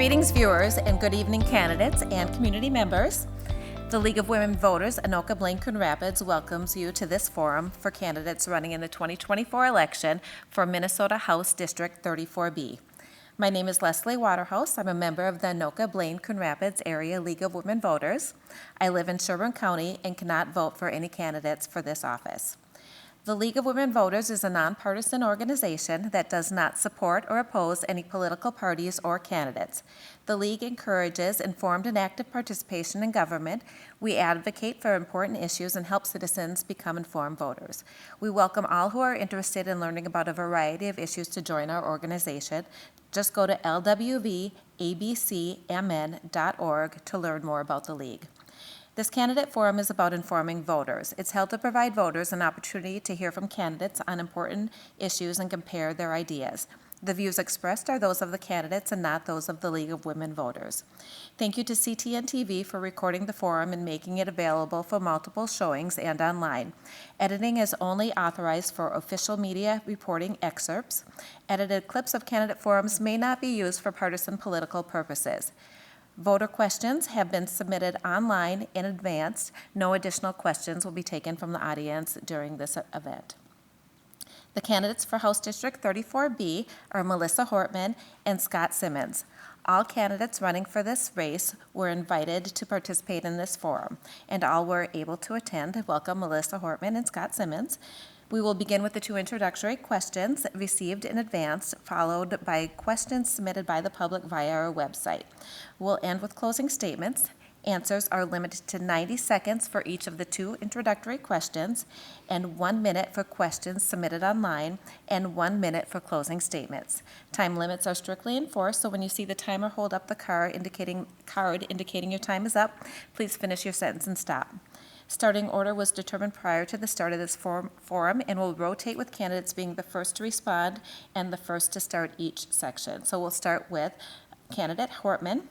Greetings, viewers, and good evening, candidates and community members. The League of Women Voters, Anoka Blaine Coon Rapids, welcomes you to this forum for candidates running in the 2024 election for Minnesota House District 34B. My name is Leslie Waterhouse. I'm a member of the Anoka Blaine Coon Rapids Area League of Women Voters. I live in Sherburne County and cannot vote for any candidates for this office. The League of Women Voters is a nonpartisan organization that does not support or oppose any political parties or candidates. The League encourages informed and active participation in government. We advocate for important issues and help citizens become informed voters. We welcome all who are interested in learning about a variety of issues to join our organization. Just go to lwvabcmn.org to learn more about the League. This candidate forum is about informing voters. It's held to provide voters an opportunity to hear from candidates on important issues and compare their ideas. The views expressed are those of the candidates and not those of the League of Women Voters. Thank you to CTN TV for recording the forum and making it available for multiple showings and online. Editing is only authorized for official media reporting excerpts. Edited clips of candidate forums may not be used for partisan political purposes. Voter questions have been submitted online in advance. No additional questions will be taken from the audience during this event. The candidates for House District 34B are Melissa Hortman and Scott Simmons. All candidates running for this race were invited to participate in this forum, and all were able to attend. Welcome, Melissa Hortman and Scott Simmons. We will begin with the two introductory questions received in advance, followed by questions submitted by the public via our website. We'll end with closing statements. Answers are limited to 90 seconds for each of the two introductory questions, and 1 minute for questions submitted online, and 1 minute for closing statements. Time limits are strictly enforced, so when you see the timer hold up the card indicating your time is up, please finish your sentence and stop. Starting order was determined prior to the start of this forum and will rotate with candidates being the first to respond and the first to start each section. So we'll start with candidate Hortman.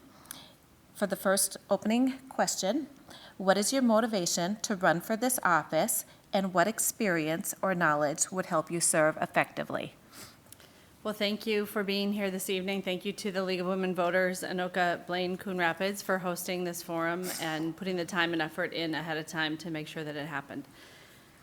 For the first opening question, what is your motivation to run for this office, and what experience or knowledge would help you serve effectively? Well, thank you for being here this evening. Thank you to the League of Women Voters, Anoka Blaine Coon Rapids, for hosting this forum and putting the time and effort in ahead of time to make sure that it happened.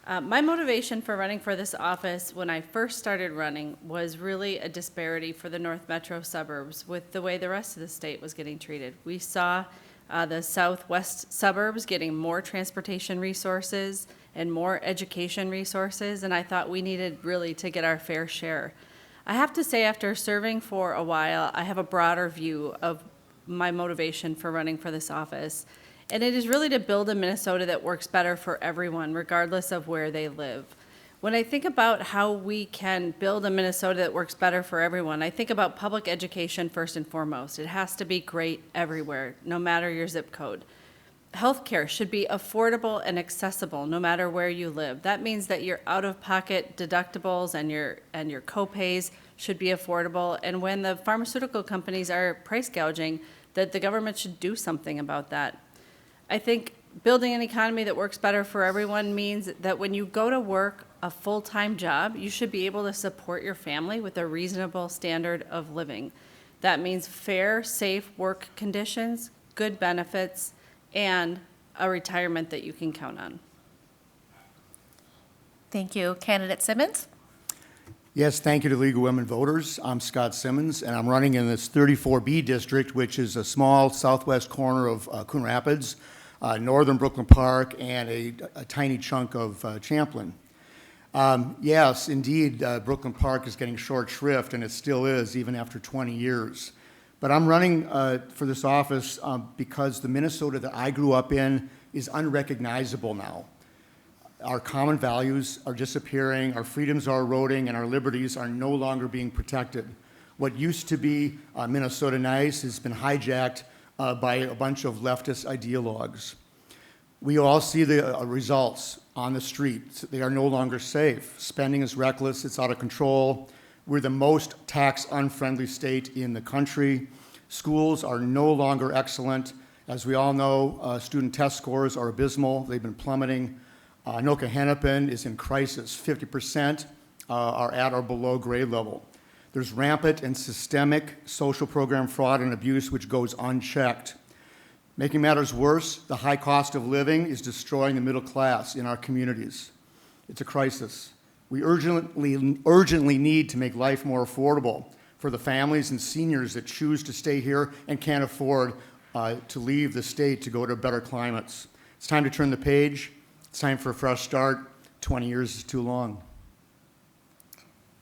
My motivation for running for this office when I first started running was really a disparity for the North Metro suburbs with the way the rest of the state was getting treated. We saw the southwest suburbs getting more transportation resources and more education resources, and I thought we needed really to get our fair share. I have to say, after serving for a while, I have a broader view of my motivation for running for this office. And it is really to build a Minnesota that works better for everyone, regardless of where they live. When I think about how we can build a Minnesota that works better for everyone, I think about public education first and foremost. It has to be great everywhere, no matter your zip code. Healthcare should be affordable and accessible no matter where you live. That means that your out-of-pocket deductibles and your co-pays should be affordable. And when the pharmaceutical companies are price gouging, that the government should do something about that. I think building an economy that works better for everyone means that when you go to work a full-time job, you should be able to support your family with a reasonable standard of living. That means fair, safe work conditions, good benefits, and a retirement that you can count on. Thank you. Candidate Simmons? Yes, thank you to the League of Women Voters. I'm Scott Simmons, and I'm running in this 34B district, which is a small southwest corner of Coon Rapids, northern Brooklyn Park, and a tiny chunk of Champlin. Yes, indeed, Brooklyn Park is getting short shrift, and it still is, even after 20 years. But I'm running for this office because the Minnesota that I grew up in is unrecognizable now. Our common values are disappearing, our freedoms are eroding, and our liberties are no longer being protected. What used to be Minnesota nice has been hijacked by a bunch of leftist ideologues. We all see the results on the street. They are no longer safe. Spending is reckless, it's out of control. We're the most tax-unfriendly state in the country. Schools are no longer excellent. As we all know, student test scores are abysmal. They've been plummeting. Anoka Hennepin is in crisis. 50% are at or below grade level. There's rampant and systemic social program fraud and abuse which goes unchecked. Making matters worse, the high cost of living is destroying the middle class in our communities. It's a crisis. We urgently need to make life more affordable for the families and seniors that choose to stay here and can't afford to leave the state to go to better climates. It's time to turn the page. It's time for a fresh start. 20 years is too long.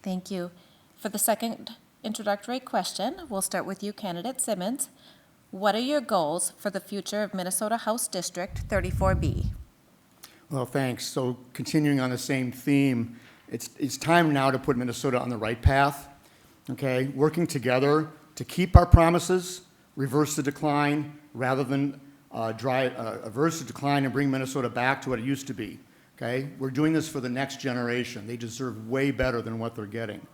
Thank you. For the second introductory question, we'll start with you, Candidate Simmons. What are your goals for the future of Minnesota House District 34B? Well, thanks. So continuing on the same theme, it's time now to put Minnesota on the right path, okay? Working together to keep our promises, reverse the decline, rather than reverse the decline and bring Minnesota back to what it used to be, okay? We're doing this for the next generation. They deserve way better than what they're getting.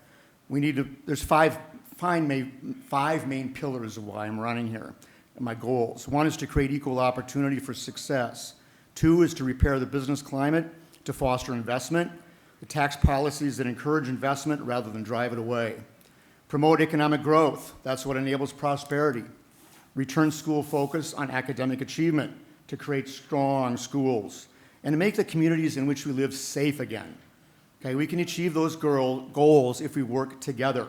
There's five main pillars of why I'm running here, and my goals. One is to create equal opportunity for success. Two is to repair the business climate, to foster investment, the tax policies that encourage investment rather than drive it away. Promote economic growth, that's what enables prosperity. Return school focus on academic achievement to create strong schools, and to make the communities in which we live safe again. Okay, we can achieve those goals if we work together.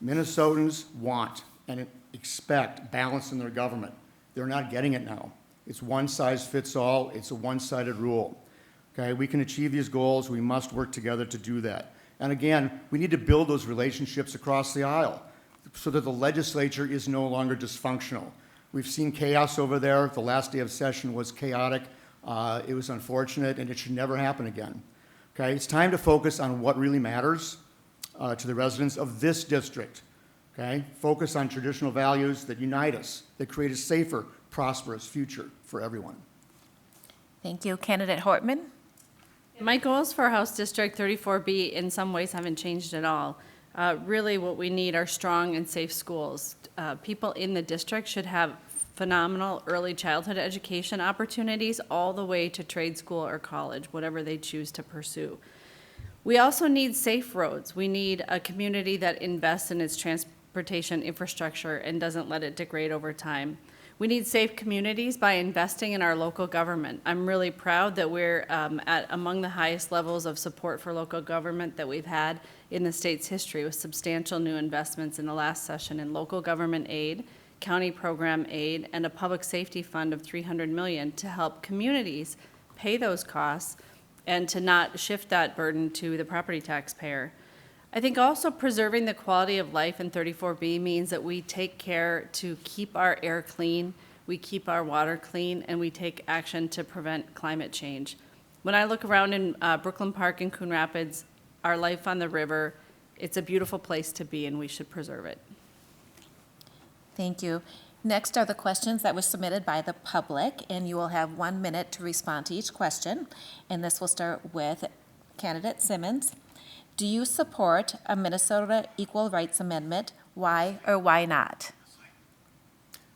Minnesotans want and expect balance in their government. They're not getting it now. It's one size fits all. It's a one-sided rule. Okay, we can achieve these goals. We must work together to do that. And again, we need to build those relationships across the aisle so that the legislature is no longer dysfunctional. We've seen chaos over there. The last day of session was chaotic. It was unfortunate, and it should never happen again. Okay, it's time to focus on what really matters to the residents of this district. Okay, focus on traditional values that unite us, that create a safer, prosperous future for everyone. Thank you. Candidate Hortman? My goals for House District 34B in some ways haven't changed at all. Really what we need are strong and safe schools. People in the district should have phenomenal early childhood education opportunities all the way to trade school or college, whatever they choose to pursue. We also need safe roads. We need a community that invests in its transportation infrastructure and doesn't let it degrade over time. We need safe communities by investing in our local government. I'm really proud that we're at among the highest levels of support for local government that we've had in the state's history, with substantial new investments in the last session in local government aid, county program aid, and a public safety fund of $300 million to help communities pay those costs and to not shift that burden to the property taxpayer. I think also preserving the quality of life in 34B means that we take care to keep our air clean, we keep our water clean, and we take action to prevent climate change. When I look around in Brooklyn Park and Coon Rapids, our life on the river, it's a beautiful place to be, and we should preserve it. Thank you. Next are the questions that were submitted by the public, and you will have 1 minute to respond to each question. And this will start with Candidate Simmons. Do you support a Minnesota Equal Rights Amendment? Why or why not?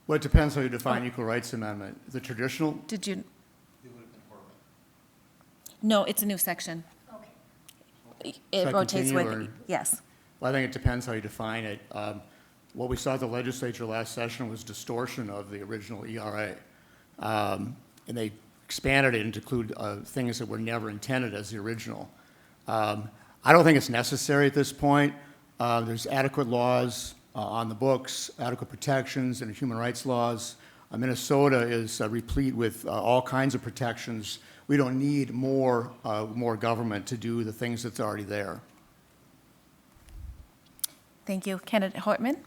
Well, it depends how you define equal rights amendment. The traditional, Did you? No, it's a new section. Okay. It Should I rotates continue, with, or- yes. well, I think it depends how you define it. What we saw at the legislature last session was distortion of the original ERA. And they expanded it to include things that were never intended as the original. I don't think it's necessary at this point. There's adequate laws on the books, adequate protections and human rights laws. Minnesota is replete with all kinds of protections. We don't need more government to do the things that's already there. Thank you. Candidate Hortman?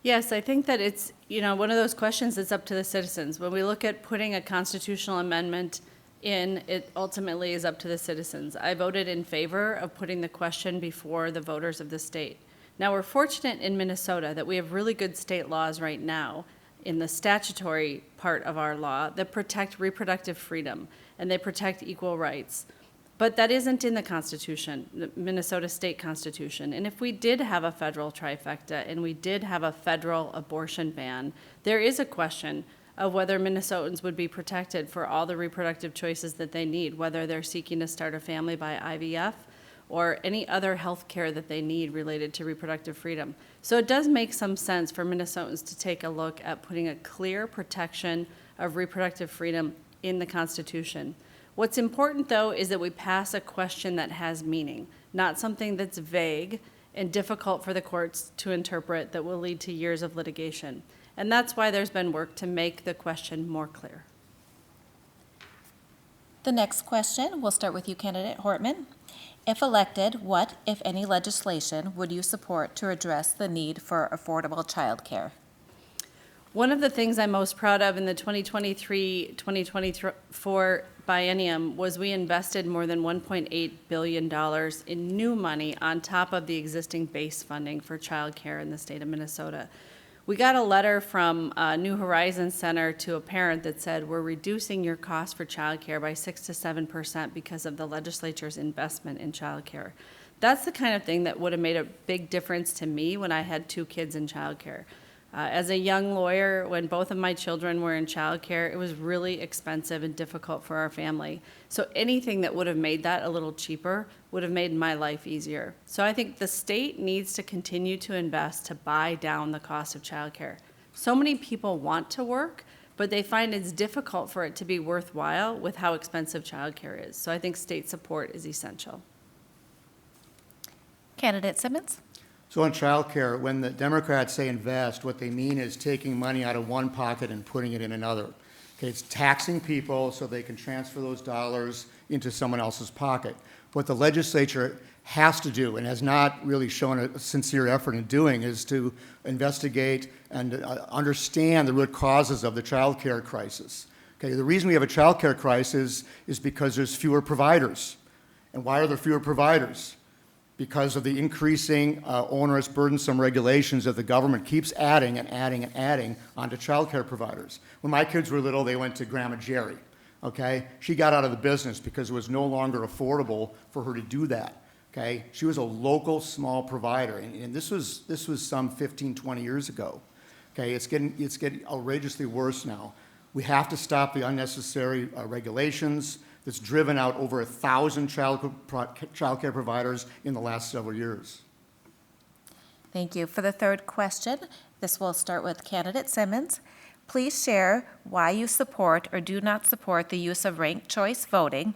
Yes, I think that it's, one of those questions that's up to the citizens. When we look at putting a constitutional amendment in, it ultimately is up to the citizens. I voted in favor of putting the question before the voters of the state. Now, we're fortunate in Minnesota that we have really good state laws right now in the statutory part of our law that protect reproductive freedom and they protect equal rights. But that isn't in the Constitution, the Minnesota State Constitution. And if we did have a federal trifecta and we did have a federal abortion ban, there is a question of whether Minnesotans would be protected for all the reproductive choices that they need, whether they're seeking to start a family by IVF or any other health care that they need related to reproductive freedom. So it does make some sense for Minnesotans to take a look at putting a clear protection of reproductive freedom in the Constitution. What's important, though, is that we pass a question that has meaning, not something that's vague and difficult for the courts to interpret that will lead to years of litigation. And that's why there's been work to make the question more clear. The next question, we'll start with you, candidate Hortman. If elected, what, if any, legislation would you support to address the need for affordable childcare? One of the things I'm most proud of in the 2023-2024 biennium was we invested more than $1.8 billion in new money on top of the existing base funding for childcare in the state of Minnesota. We got a letter from New Horizons Center to a parent that said, we're reducing your cost for childcare by 6 to 7% because of the legislature's investment in childcare. That's the kind of thing that would have made a big difference to me when I had 2 kids in childcare. As a young lawyer, when both of my children were in childcare, it was really expensive and difficult for our family. So anything that would have made that a little cheaper would have made my life easier. So I think the state needs to continue to invest to buy down the cost of childcare. So many people want to work, but they find it's difficult for it to be worthwhile with how expensive childcare is. So I think state support is essential. Candidate Simmons? So on childcare, when the Democrats say invest, what they mean is taking money out of one pocket and putting it in another. Okay, it's taxing people so they can transfer those dollars into someone else's pocket. What the legislature has to do, and has not really shown a sincere effort in doing, is to investigate and understand the root causes of the child care crisis. Okay, the reason we have a child care crisis is because there's fewer providers. And why are there fewer providers? Because of the increasing onerous, burdensome regulations that the government keeps adding and adding and adding onto child care providers. When my kids were little, they went to Grandma Jerry, okay? She got out of the business because it was no longer affordable for her to do that, okay? She was a local small provider, and this was some 15, 20 years ago, okay? It's getting outrageously worse now. We have to stop the unnecessary regulations that's driven out over 1,000 child care providers in the last several years. Thank you. For the third question, this will start with candidate Simmons. Please share why you support or do not support the use of ranked choice voting.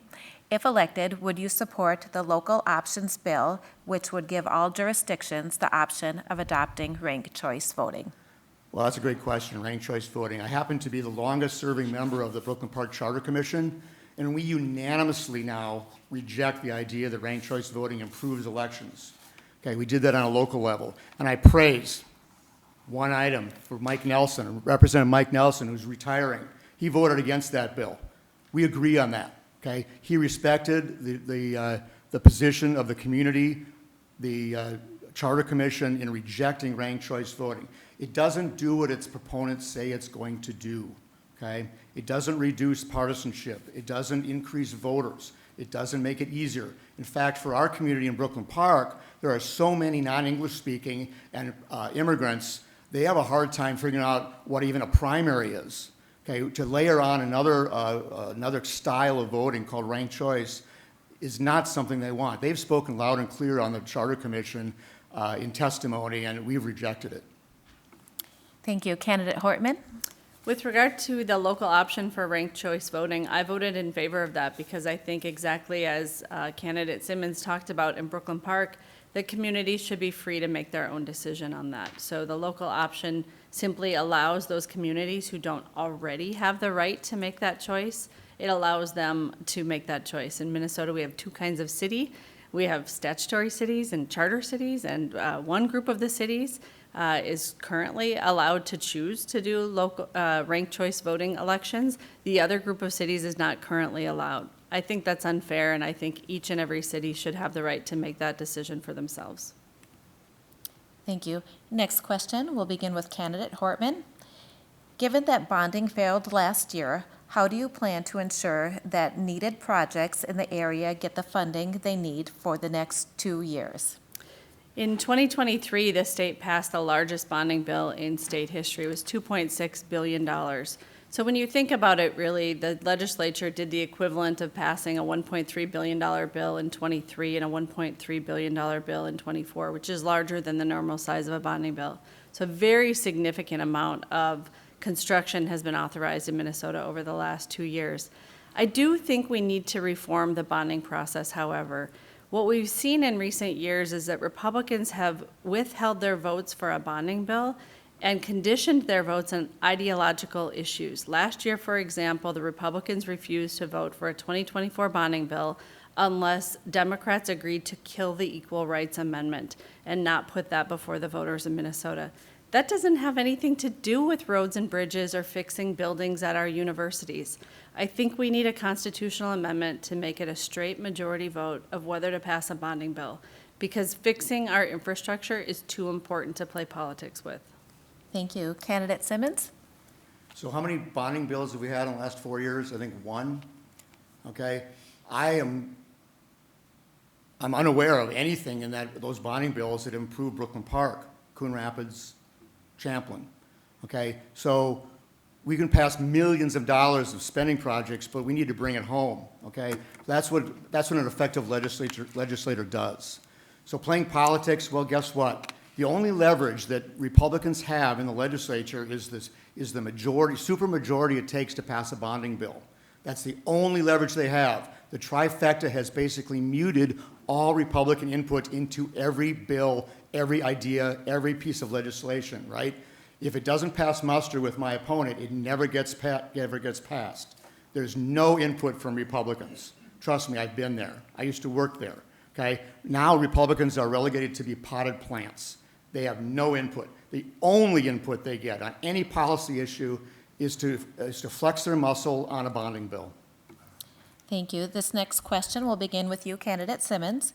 If elected, would you support the local options bill, which would give all jurisdictions the option of adopting ranked choice voting? Well, that's a great question, ranked choice voting. I happen to be the longest-serving member of the Brooklyn Park Charter Commission, and we unanimously now reject the idea that ranked choice voting improves elections. Okay, we did that on a local level. And I praise one item for Mike Nelson, Representative Mike Nelson, who's retiring. He voted against that bill. We agree on that. Okay, he respected the position of the community, the Charter Commission, in rejecting ranked choice voting. It doesn't do what its proponents say it's going to do. Okay? It doesn't reduce partisanship. It doesn't increase voters. It doesn't make it easier. In fact, for our community in Brooklyn Park, there are so many non-English speaking and immigrants, they have a hard time figuring out what even a primary is. Okay? To layer on another style of voting called ranked choice is not something they want. They've spoken loud and clear on the Charter Commission in testimony, and we've rejected it. Thank you. Candidate Hortman? With regard to the local option for ranked choice voting, I voted in favor of that because I think exactly as candidate Simmons talked about in Brooklyn Park, the community should be free to make their own decision on that. So the local option simply allows those communities who don't already have the right to make that choice, it allows them to make that choice. In Minnesota, we have 2 kinds of city. We have statutory cities and charter cities, and one group of the cities is currently allowed to choose to do local ranked choice voting elections. The other group of cities is not currently allowed. I think that's unfair, and I think each and every city should have the right to make that decision for themselves. Thank you. Next question, we'll begin with candidate Hortman. Given that bonding failed last year, how do you plan to ensure that needed projects in the area get the funding they need for the next 2 years? In 2023, the state passed the largest bonding bill in state history. It was $2.6 billion. So when you think about it, really, the legislature did the equivalent of passing a $1.3 billion bill in '23 and a $1.3 billion bill in '24, which is larger than the normal size of a bonding bill. So a very significant amount of construction has been authorized in Minnesota over the last 2 years. I do think we need to reform the bonding process, however. What we've seen in recent years is that Republicans have withheld their votes for a bonding bill and conditioned their votes on ideological issues. Last year, for example, the Republicans refused to vote for a 2024 bonding bill unless Democrats agreed to kill the Equal Rights Amendment and not put that before the voters in Minnesota. That doesn't have anything to do with roads and bridges or fixing buildings at our universities. I think we need a constitutional amendment to make it a straight majority vote of whether to pass a bonding bill, because fixing our infrastructure is too important to play politics with. Thank you. Candidate Simmons? So how many bonding bills have we had in the last 4 years? I think one. Okay. I'm unaware of anything in those bonding bills that improve Brooklyn Park, Coon Rapids, Champlin. Okay. So we can pass millions of dollars of spending projects, but we need to bring it home. Okay. That's what an effective legislator does. So playing politics, well, guess what? The only leverage that Republicans have in the legislature is the majority, supermajority it takes to pass a bonding bill. That's the only leverage they have. The trifecta has basically muted all Republican input into every bill, every idea, every piece of legislation, right? If it doesn't pass muster with my opponent, it never gets passed. There's no input from Republicans. Trust me, I've been there. I used to work there, okay? Now Republicans are relegated to be potted plants. They have no input. The only input they get on any policy issue is to flex their muscle on a bonding bill. Thank you. This next question will begin with you, Candidate Simmons.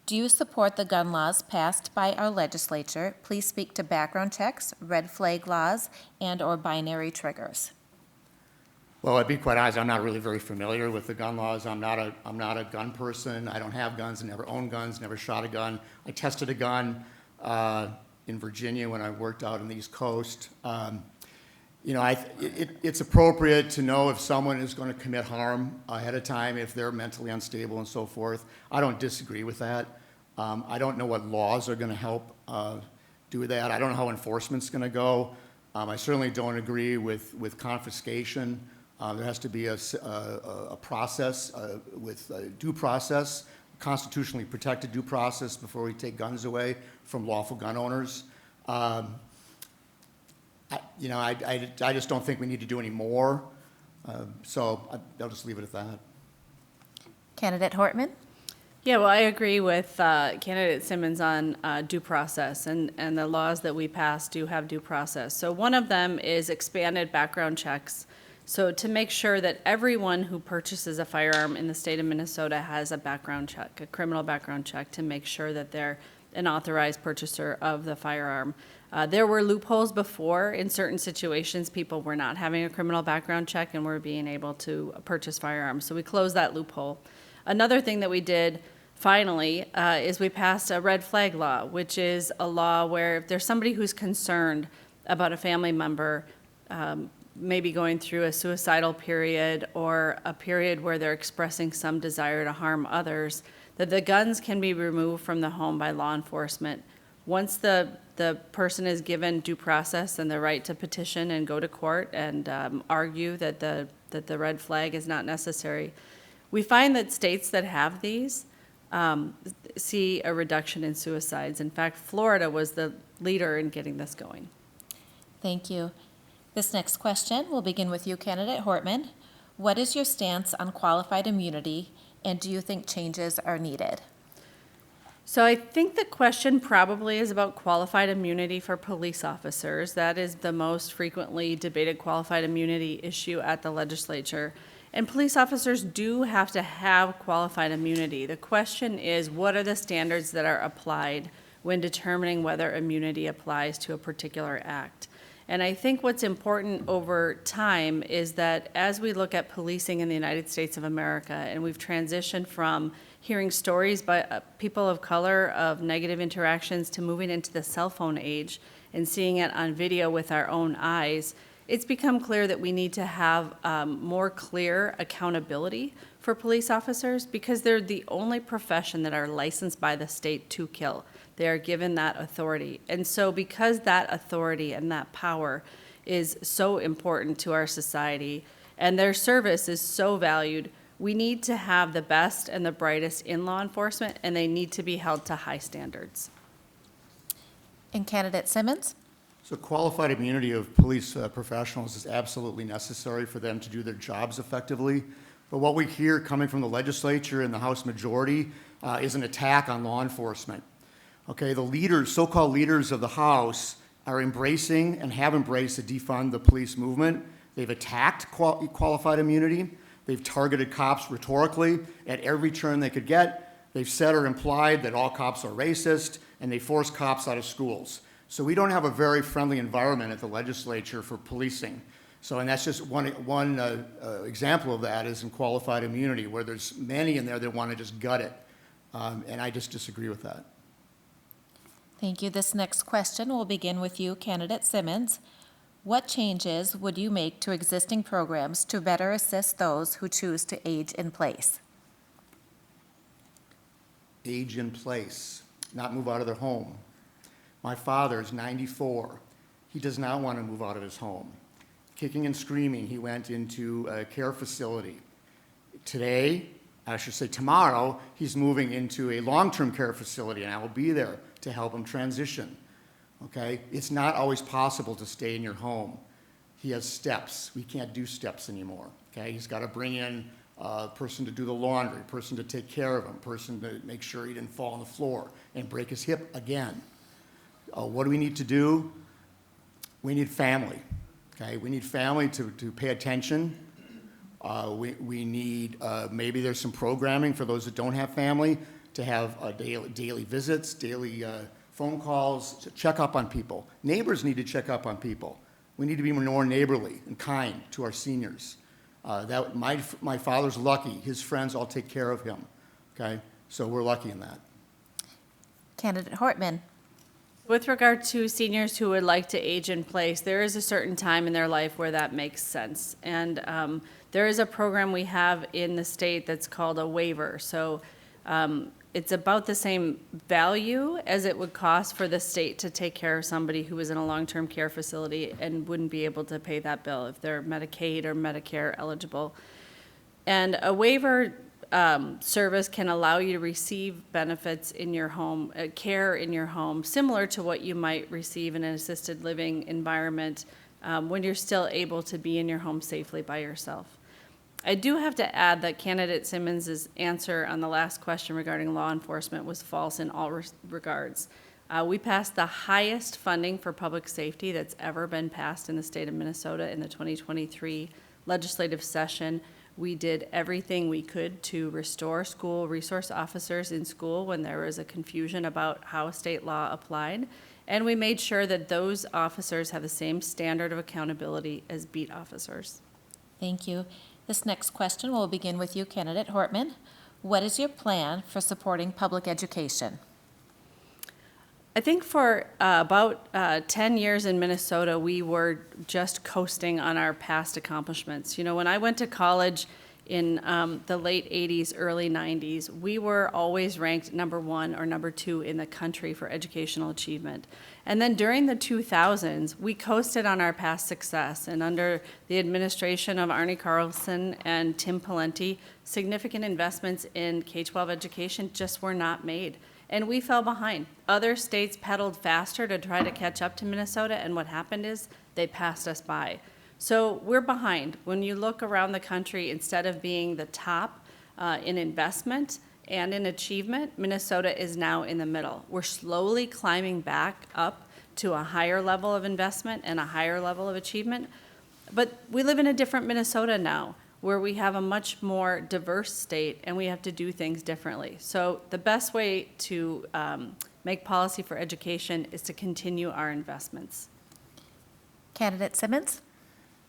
Do you support the gun laws passed by our legislature? Please speak to background checks, red flag laws, and/or binary triggers. Well, I'd be quite honest, I'm not really very familiar with the gun laws. I'm not a gun person. I don't have guns. I never owned guns, never shot a gun. I tested a gun in Virginia when I worked out on the East Coast. It's appropriate to know if someone is going to commit harm ahead of time, if they're mentally unstable and so forth. I don't disagree with that. I don't know what laws are going to help do that. I don't know how enforcement's going to go. I certainly don't agree with confiscation. There has to be a process with due process, constitutionally protected due process before we take guns away from lawful gun owners. I just don't think we need to do any more. So I'll just leave it at that. Candidate Hortman? Yeah, well, I agree with Candidate Simmons on due process, and the laws that we pass do have due process. So one of them is expanded background checks. So to make sure that everyone who purchases a firearm in the state of Minnesota has a background check, a criminal background check, to make sure that they're an authorized purchaser of the firearm. There were loopholes before. In certain situations, people were not having a criminal background check and were being able to purchase firearms. So we closed that loophole. Another thing that we did finally is we passed a red flag law, which is a law where if there's somebody who's concerned about a family member maybe going through a suicidal period or a period where they're expressing some desire to harm others, that the guns can be removed from the home by law enforcement. Once the person is given due process and the right to petition and go to court and argue that the red flag is not necessary, we find that states that have these see a reduction in suicides. In fact, Florida was the leader in getting this going. Thank you. This next question will begin with you, Candidate Hortman. What is your stance on qualified immunity, and do you think changes are needed? So I think the question probably is about qualified immunity for police officers. That is the most frequently debated qualified immunity issue at the legislature. And police officers do have to have qualified immunity. The question is, what are the standards that are applied when determining whether immunity applies to a particular act? And I think what's important over time is that as we look at policing in the United States of America, and we've transitioned from hearing stories by people of color of negative interactions to moving into the cell phone age and seeing it on video with our own eyes, it's become clear that we need to have more clear accountability for police officers because they're the only profession that are licensed by the state to kill. They are given that authority. And so because that authority and that power is so important to our society and their service is so valued, we need to have the best and the brightest in law enforcement, and they need to be held to high standards. And Candidate Simmons? So qualified immunity of police professionals is absolutely necessary for them to do their jobs effectively. But what we hear coming from the legislature and the House majority is an attack on law enforcement. Okay, the leaders, so-called leaders of the House are embracing and have embraced the defund the police movement. They've attacked qualified immunity. They've targeted cops rhetorically at every turn they could get. They've said or implied that all cops are racist, and they force cops out of schools. So we don't have a very friendly environment at the legislature for policing. So, and that's just one example of that is in qualified immunity, where there's many in there that want to just gut it. And I just disagree with that. Thank you. This next question will begin with you, Candidate Simmons. What changes would you make to existing programs to better assist those who choose to age in place? Age in place, not move out of their home. My father is 94. He does not want to move out of his home. Kicking and screaming, he went into a care facility. Today, I should say tomorrow, he's moving into a long-term care facility, and I will be there to help him transition. Okay? It's not always possible to stay in your home. He has steps. We can't do steps anymore. Okay? He's got to bring in a person to do the laundry, a person to take care of him, a person to make sure he didn't fall on the floor and break his hip again. What do we need to do? We need family. Okay? We need family to pay attention. We need, maybe there's some programming for those that don't have family to have daily visits, daily phone calls, to check up on people. Neighbors need to check up on people. We need to be more neighborly and kind to our seniors. My father's lucky. His friends all take care of him. Okay? So we're lucky in that. Candidate Hortman? With regard to seniors who would like to age in place, there is a certain time in their life where that makes sense. And there is a program we have in the state that's called a waiver. So it's about the same value as it would cost for the state to take care of somebody who was in a long-term care facility and wouldn't be able to pay that bill if they're Medicaid or Medicare eligible. And a waiver service can allow you to receive benefits in your home, care in your home, similar to what you might receive in an assisted living environment when you're still able to be in your home safely by yourself. I do have to add that Candidate Simmons' answer on the last question regarding law enforcement was false in all regards. We passed the highest funding for public safety that's ever been passed in the state of Minnesota in the 2023 legislative session. We did everything we could to restore school resource officers in school when there was a confusion about how state law applied. And we made sure that those officers have the same standard of accountability as beat officers. Thank you. This next question will begin with you, Candidate Hortman. What is your plan for supporting public education? I think for about 10 years in Minnesota, we were just coasting on our past accomplishments. You know, when I went to college in the late 80s, early 90s, we were always ranked number 1 or number 2 in the country for educational achievement. And then during the 2000s, we coasted on our past success. And under the administration of Arne Carlson and Tim Pawlenty, significant investments in K-12 education just were not made. And we fell behind. Other states pedaled faster to try to catch up to Minnesota, and what happened is they passed us by. So we're behind. When you look around the country, instead of being the top in investment and in achievement, Minnesota is now in the middle. We're slowly climbing back up to a higher level of investment and a higher level of achievement. But we live in a different Minnesota now, where we have a much more diverse state and we have to do things differently. So the best way to make policy for education is to continue our investments. Candidate Simmons?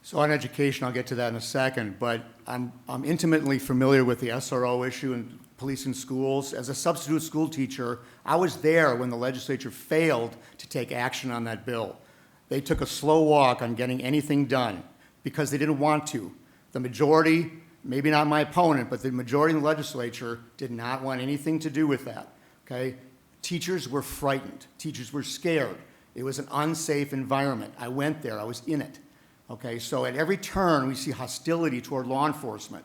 So on education, I'll get to that in a second, but I'm intimately familiar with the SRO issue in police and schools. As a substitute school teacher, I was there when the legislature failed to take action on that bill. They took a slow walk on getting anything done because they didn't want to. The majority, maybe not my opponent, but the majority in the legislature did not want anything to do with that, okay? Teachers were frightened. Teachers were scared. It was an unsafe environment. I went there. I was in it, okay? So at every turn, we see hostility toward law enforcement.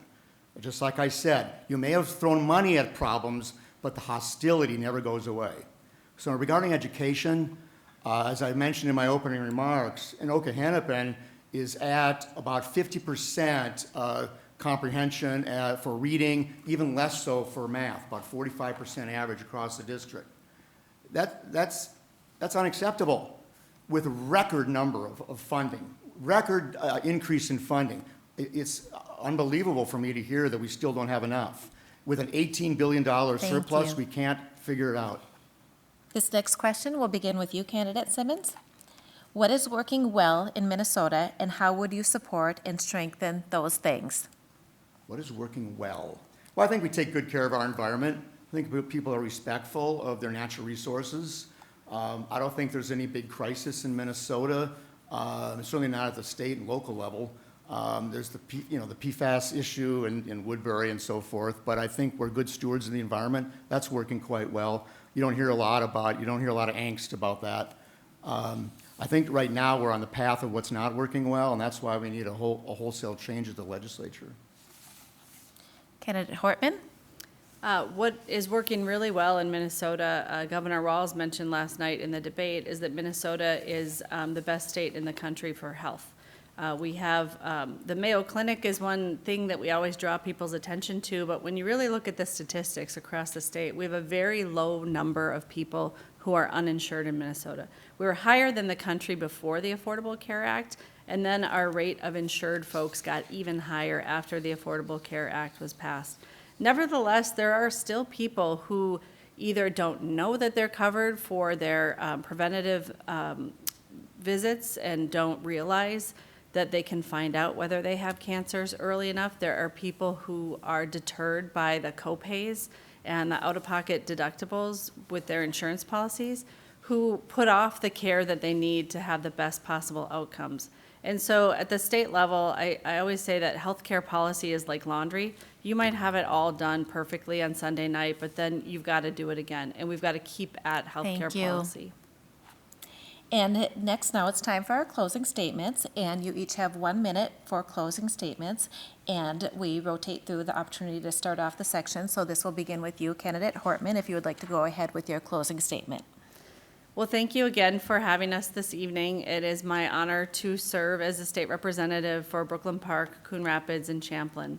Just like I said, you may have thrown money at problems, but the hostility never goes away. So regarding education, as I mentioned in my opening remarks, in Okehennepin is at about 50% comprehension for reading, even less so for math, about 45% average across the district. That's unacceptable with a record number of funding, record increase in funding. It's unbelievable for me to hear that we still don't have enough. With an $18 billion surplus, you. we can't figure it out. This next question will begin with you, Candidate Simmons. What is working well in Minnesota, and how would you support and strengthen those things? What is working well? Well, I think we take good care of our environment. I think people are respectful of their natural resources. I don't think there's any big crisis in Minnesota, certainly not at the state and local level. There's the PFAS issue in Woodbury and so forth, but I think we're good stewards of the environment. That's working quite well. You don't hear a lot of angst about that. I think right now we're on the path of what's not working well, and that's why we need a wholesale change at the legislature. Candidate Hortman? What is working really well in Minnesota, Governor Rawls mentioned last night in the debate, is that Minnesota is the best state in the country for health. We have the Mayo Clinic is one thing that we always draw people's attention to, but when you really look at the statistics across the state, we have a very low number of people who are uninsured in Minnesota. We were higher than the country before the Affordable Care Act, and then our rate of insured folks got even higher after the Affordable Care Act was passed. Nevertheless, there are still people who either don't know that they're covered for their preventative visits and don't realize that they can find out whether they have cancers early enough. There are people who are deterred by the copays and the out-of-pocket deductibles with their insurance policies, who put off the care that they need to have the best possible outcomes. And so at the state level, I always say that healthcare policy is like laundry. You might have it all done perfectly on Sunday night, but then you've got to do it again. And we've got to keep at healthcare Thank you. policy. And next, now it's time for our closing statements, and you each have 1 minute for closing statements, and we rotate through the opportunity to start off the section. So this will begin with you, Candidate Hortman, if you would like to go ahead with your closing statement. Well, thank you again for having us this evening. It is my honor to serve as a state representative for Brooklyn Park, Coon Rapids, and Champlain.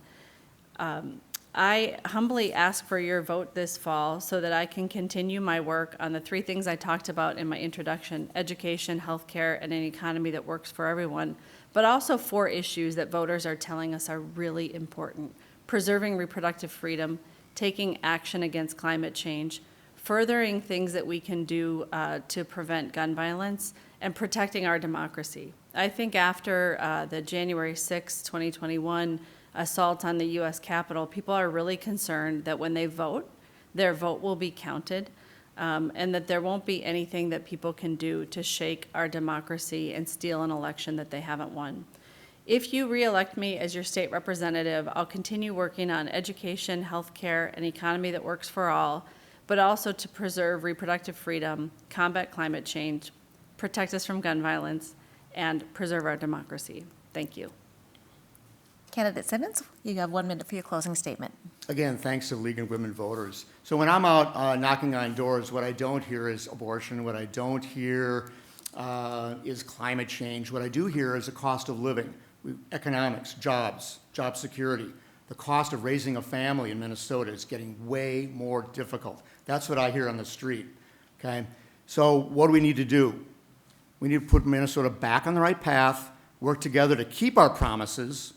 I humbly ask for your vote this fall so that I can continue my work on the 3 things I talked about in my introduction: education, healthcare, and an economy that works for everyone, but also 4 issues that voters are telling us are really important: preserving reproductive freedom, taking action against climate change, furthering things that we can do to prevent gun violence, and protecting our democracy. I think after the January 6, 2021 assault on the U.S. Capitol, people are really concerned that when they vote, their vote will be counted, and that there won't be anything that people can do to shake our democracy and steal an election that they haven't won. If you re-elect me as your state representative, I'll continue working on education, healthcare, an economy that works for all, but also to preserve reproductive freedom, combat climate change, protect us from gun violence, and preserve our democracy. Thank you. Candidate Simmons, you have 1 minute for your closing statement. Again, thanks to the League of Women Voters. So when I'm out knocking on doors, what I don't hear is abortion. What I don't hear is climate change. What I do hear is the cost of living, economics, jobs, job security. The cost of raising a family in Minnesota is getting way more difficult. That's what I hear on the street, okay? So what do we need to do? We need to put Minnesota back on the right path, work together to keep our promises,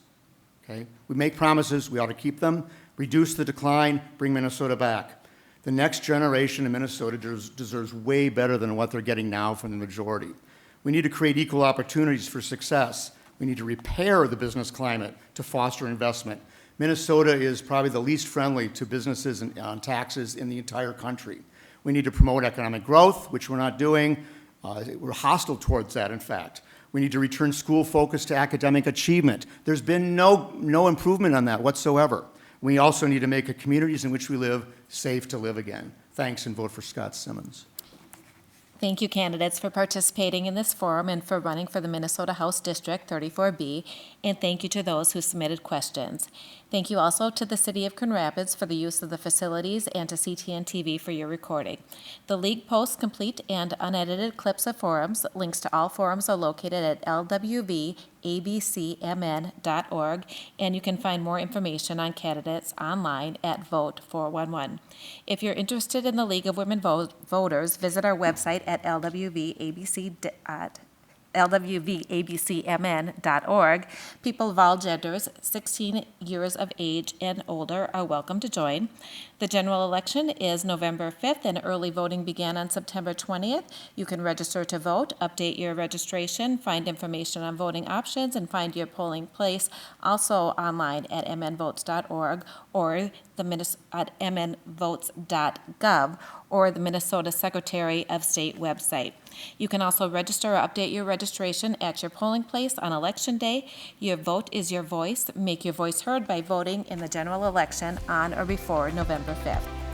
okay? We make promises, we ought to keep them, reduce the decline, bring Minnesota back. The next generation in Minnesota deserves way better than what they're getting now from the majority. We need to create equal opportunities for success. We need to repair the business climate to foster investment. Minnesota is probably the least friendly to businesses and on taxes in the entire country. We need to promote economic growth, which we're not doing, We're hostile towards that, in fact. We need to return school focus to academic achievement. There's been no improvement on that whatsoever. We also need to make the communities in which we live safe to live again. Thanks, and vote for Scott Simmons. Thank you, candidates, for participating in this forum and for running for the Minnesota House District 34B, and thank you to those who submitted questions. Thank you also to the City of Coon Rapids for the use of the facilities and to CTN TV for your recording. The League posts complete and unedited clips of forums. Links to all forums are located at lwvabcmn.org, and you can find more information on candidates online at Vote 411. If you're interested in the League of Women Voters, visit our website at lwvabcmn.org. People of all genders, 16 years of age and older, are welcome to join. The general election is November 5th, and early voting began on September 20th. You can register to vote, update your registration, find information on voting options, and find your polling place also online at mnvotes.org or at mnvotes.gov or the Minnesota Secretary of State website. You can also register or update your registration at your polling place on Election Day. Your vote is your voice. Make your voice heard by voting in the general election on or before November 5th.